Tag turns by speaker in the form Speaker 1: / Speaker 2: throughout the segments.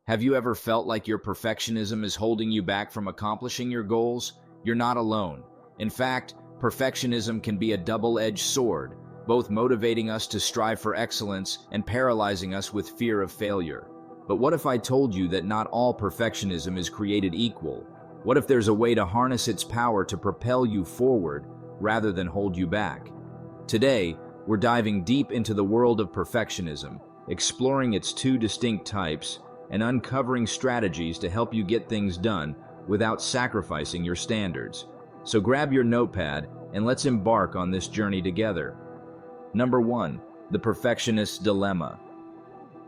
Speaker 1: Have you ever felt like your perfectionism is holding you back from accomplishing your goals? You're not alone. In fact, perfectionism can be a double-edged sword, both motivating us to strive for excellence and paralyzing us with fear of failure. But what if I told you that not all perfectionism is created equal? What if there's a way to harness its power to propel you forward rather than hold you back? Today, we're diving deep into the world of perfectionism, exploring its two distinct types, and uncovering strategies to help you get things done without sacrificing your standards. So grab your notepad and let's embark on this journey together. Number 1, the perfectionist's dilemma.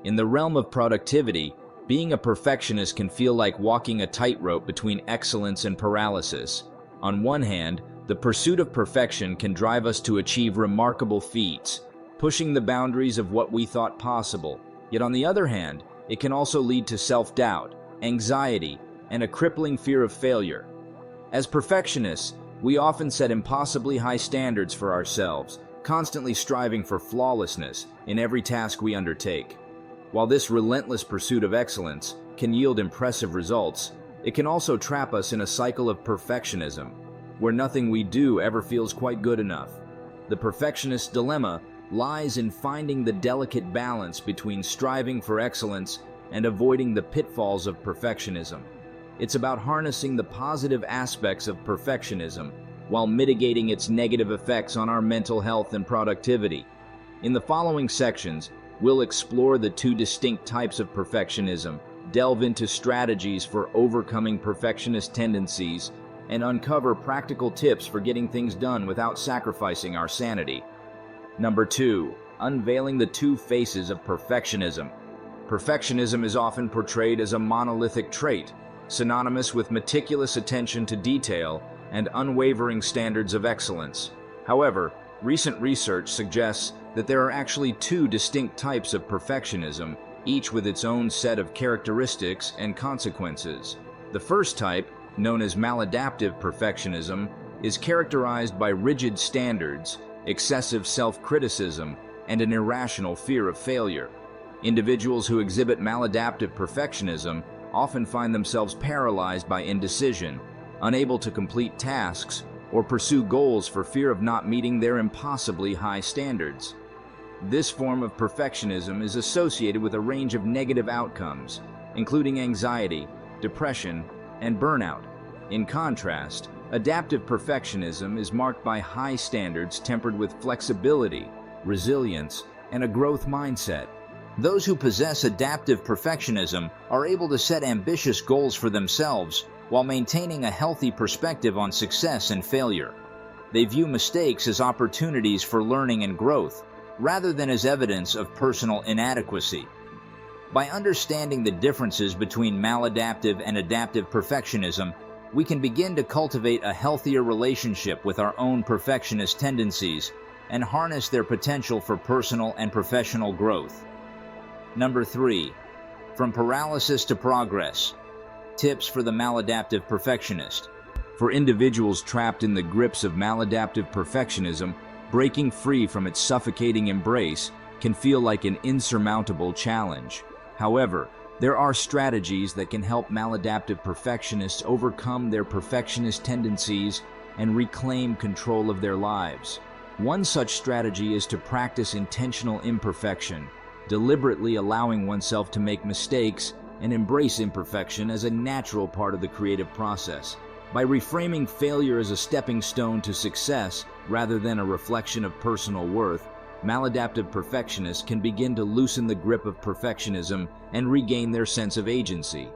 Speaker 1: In the realm of productivity, being a perfectionist can feel like walking a tightrope between excellence and paralysis. On one hand, the pursuit of perfection can drive us to achieve remarkable feats, pushing the boundaries of what we thought possible. Yet on the other hand, it can also lead to self-doubt, anxiety, and a crippling fear of failure. As perfectionists, we often set impossibly high standards for ourselves, constantly striving for flawlessness in every task we undertake. While this relentless pursuit of excellence can yield impressive results, it can also trap us in a cycle of perfectionism, where nothing we do ever feels quite good enough. The perfectionist's dilemma lies in finding the delicate balance between striving for excellence and avoiding the pitfalls of perfectionism. It's about harnessing the positive aspects of perfectionism while mitigating its negative effects on our mental health and productivity. In the following sections, we'll explore the two distinct types of perfectionism, delve into strategies for overcoming perfectionist tendencies, and uncover practical tips for getting things done without sacrificing our sanity. Number 2, unveiling the two faces of perfectionism. Perfectionism is often portrayed as a monolithic trait, synonymous with meticulous attention to detail and unwavering standards of excellence. However, recent research suggests that there are actually two distinct types of perfectionism, each with its own set of characteristics and consequences. The first type, known as maladaptive perfectionism, is characterized by rigid standards, excessive self-criticism, and an irrational fear of failure. Individuals who exhibit maladaptive perfectionism often find themselves paralyzed by indecision, unable to complete tasks, or pursue goals for fear of not meeting their impossibly high standards. This form of perfectionism is associated with a range of negative outcomes, including anxiety, depression, and burnout. In contrast, adaptive perfectionism is marked by high standards tempered with flexibility, resilience, and a growth mindset. Those who possess adaptive perfectionism are able to set ambitious goals for themselves while maintaining a healthy perspective on success and failure. They view mistakes as opportunities for learning and growth, rather than as evidence of personal inadequacy. By understanding the differences between maladaptive and adaptive perfectionism, we can begin to cultivate a healthier relationship with our own perfectionist tendencies and harness their potential for personal and professional growth. Number 3, from paralysis to progress. Tips for the maladaptive perfectionist. For individuals trapped in the grips of maladaptive perfectionism, breaking free from its suffocating embrace can feel like an insurmountable challenge. However, there are strategies that can help maladaptive perfectionists overcome their perfectionist tendencies and reclaim control of their lives. One such strategy is to practice intentional imperfection, deliberately allowing oneself to make mistakes and embrace imperfection as a natural part of the creative process. By reframing failure as a stepping stone to success rather than a reflection of personal worth, maladaptive perfectionists can begin to loosen the grip of perfectionism and regain their sense of agency.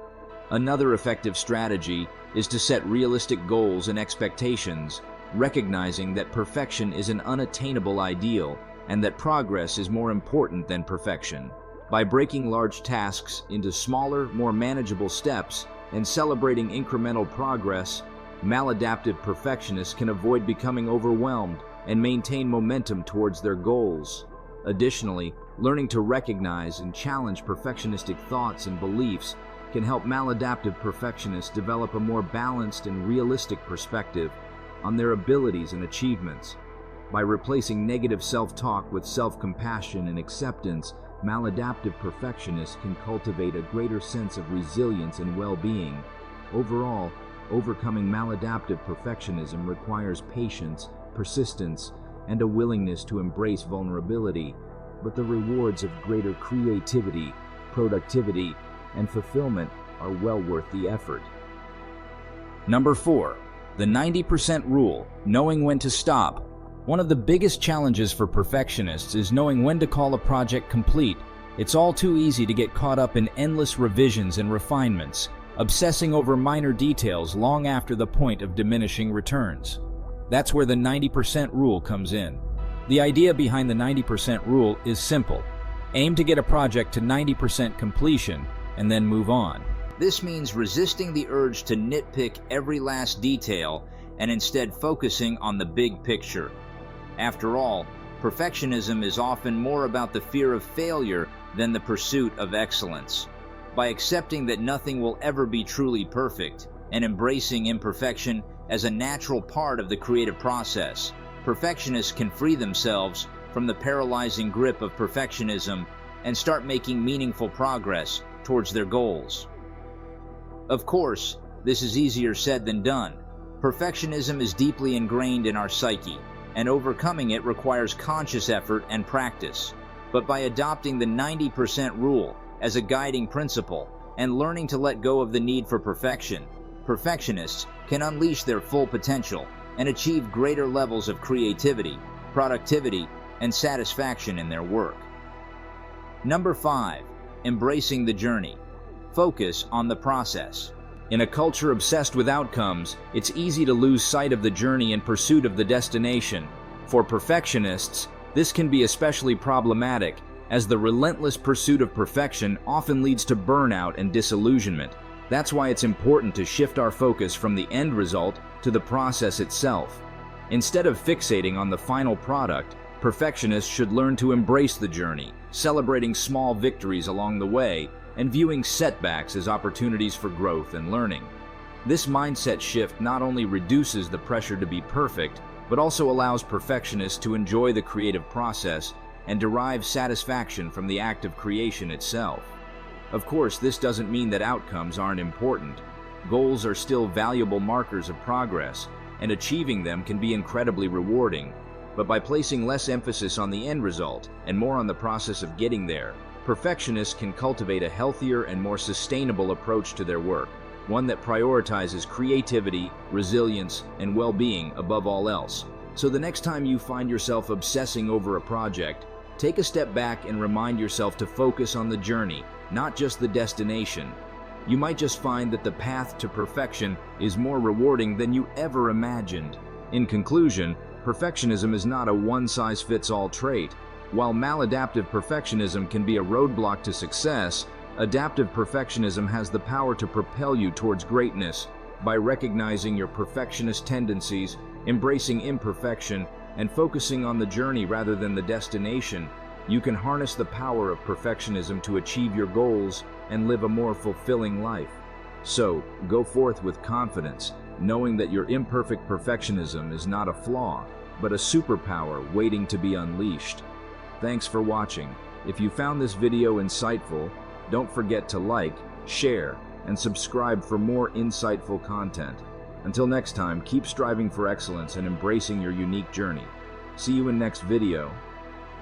Speaker 1: Another effective strategy is to set realistic goals and expectations, recognizing that perfection is an unattainable ideal and that progress is more important than perfection. By breaking large tasks into smaller, more manageable steps and celebrating incremental progress, maladaptive perfectionists can avoid becoming overwhelmed and maintain momentum towards their goals. Additionally, learning to recognize and challenge perfectionistic thoughts and beliefs can help maladaptive perfectionists develop a more balanced and realistic perspective on their abilities and achievements. By replacing negative self-talk with self-compassion and acceptance, maladaptive perfectionists can cultivate a greater sense of resilience and well-being. Overall, overcoming maladaptive perfectionism requires patience, persistence, and a willingness to embrace vulnerability, but the rewards of greater creativity, productivity, and fulfillment are well worth the effort. Number 4. The 90% rule, knowing when to stop. One of the biggest challenges for perfectionists is knowing when to call a project complete. It's all too easy to get caught up in endless revisions and refinements, obsessing over minor details long after the point of diminishing returns. That's where the 90% rule comes in. The idea behind the 90% rule is simple. Aim to get a project to 90% completion and then move on. This means resisting the urge to nitpick every last detail and instead focusing on the big picture. After all, perfectionism is often more about the fear of failure than the pursuit of excellence. By accepting that nothing will ever be truly perfect and embracing imperfection as a natural part of the creative process, perfectionists can free themselves from the paralyzing grip of perfectionism and start making meaningful progress towards their goals. Of course, this is easier said than done. Perfectionism is deeply ingrained in our psyche, and overcoming it requires conscious effort and practice. But by adopting the 90% rule as a guiding principle and learning to let go of the need for perfection, perfectionists can unleash their full potential and achieve greater levels of creativity, productivity, and satisfaction in their work. Number 5. Embracing the journey. Focus on the process. In a culture obsessed with outcomes, it's easy to lose sight of the journey in pursuit of the destination. For perfectionists, this can be especially problematic, as the relentless pursuit of perfection often leads to burnout and disillusionment. That's why it's important to shift our focus from the end result to the process itself. Instead of fixating on the final product, perfectionists should learn to embrace the journey, celebrating small victories along the way and viewing setbacks as opportunities for growth and learning. This mindset shift not only reduces the pressure to be perfect, but also allows perfectionists to enjoy the creative process and derive satisfaction from the act of creation itself. Of course, this doesn't mean that outcomes aren't important. Goals are still valuable markers of progress, and achieving them can be incredibly rewarding. But by placing less emphasis on the end result and more on the process of getting there, perfectionists can cultivate a healthier and more sustainable approach to their work, one that prioritizes creativity, resilience, and well-being above all else. So the next time you find yourself obsessing over a project, take a step back and remind yourself to focus on the journey, not just the destination. You might just find that the path to perfection is more rewarding than you ever imagined. In conclusion, perfectionism is not a one-size-fits-all trait. While maladaptive perfectionism can be a roadblock to success, adaptive perfectionism has the power to propel you towards greatness. By recognizing your perfectionist tendencies, embracing imperfection, and focusing on the journey rather than the destination, you can harness the power of perfectionism to achieve your goals and live a more fulfilling life. So, go forth with confidence, knowing that your imperfect perfectionism is not a flaw, but a superpower waiting to be unleashed. Thanks for watching. If you found this video insightful, don't forget to like, share, and subscribe for more insightful content. Until next time, keep striving for excellence and embracing your unique journey. See you in next video.